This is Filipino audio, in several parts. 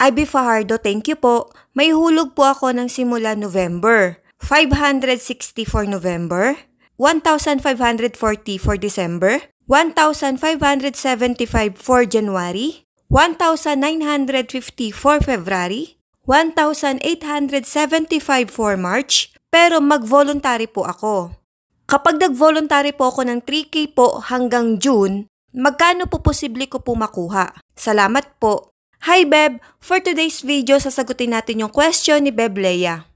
IB Fajardo, thank you po. May hulog po ako ng simula November. 560 for November, 1,540 for December, 1,575 for January, 1,950 for February, 1,875 for March, pero mag-voluntary po ako. Kapag nag-voluntary po ako ng 3K po hanggang June, magkano po posible ko po makuha? Salamat po. Hi Beb! For today's video, sasagutin natin yung question ni Beb Leia.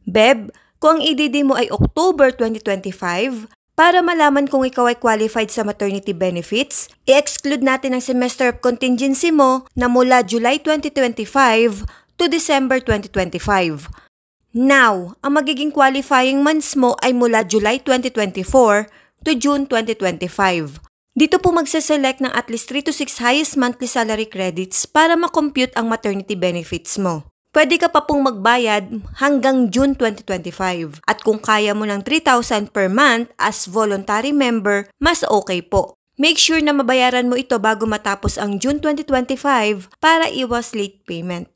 Beb, kung ang EDD mo ay October 2025, para malaman kung ikaw ay qualified sa maternity benefits, i-exclude natin ang semester of contingency mo na mula July 2025 to December 2025. Now, ang magiging qualifying months mo ay mula July 2024 to June 2025. Dito po magse-select ng at least 3 to 6 highest monthly salary credits para ma-compute ang maternity benefits mo. Pwede ka pa pong magbayad hanggang June 2025 at kung kaya mo ng 3,000 per month as voluntary member, mas okay po. Make sure na mabayaran mo ito bago matapos ang June 2025 para iwas late payment.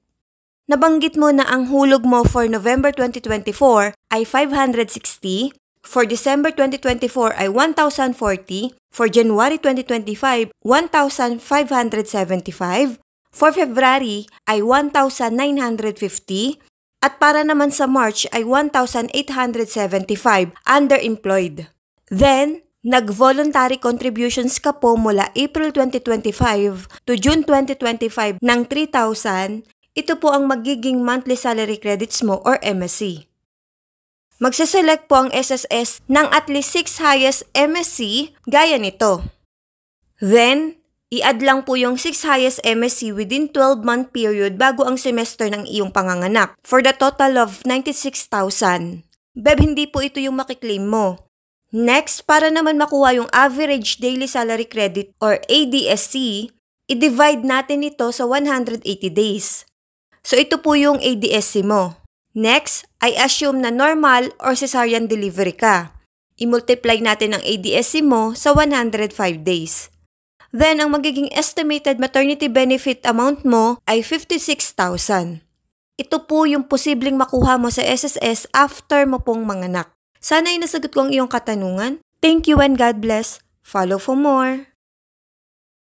Nabanggit mo na ang hulog mo for November 2024 ay 560, for December 2024 ay 1,040, for January 2025, 1,575, for February ay 1,950 at para naman sa March ay 1,875 underemployed. Then, nag-voluntary contributions ka po mula April 2025 to June 2025 ng 3,000. Ito po ang magiging monthly salary credits mo or MSC. Magse-select po ang SSS ng at least 6 highest MSC gaya nito. Then, i-add lang po yung 6 highest MSC within 12-month period bago ang semester ng iyong panganganak for the total of 96,000. Beb, hindi po ito yung makiklaim mo. Next, para naman makuha yung average daily salary credit or ADSC, i-divide natin ito sa 180 days. So ito po yung ADSC mo. Next, I assume na normal or cesarean delivery ka. I-multiply natin ang ADSC mo sa 105 days. Then, ang magiging estimated maternity benefit amount mo ay 56,000. Ito po yung posibleng makuha mo sa SSS after mo pong manganak. Sana ay nasagot ko ang iyong katanungan. Thank you and God bless. Follow for more.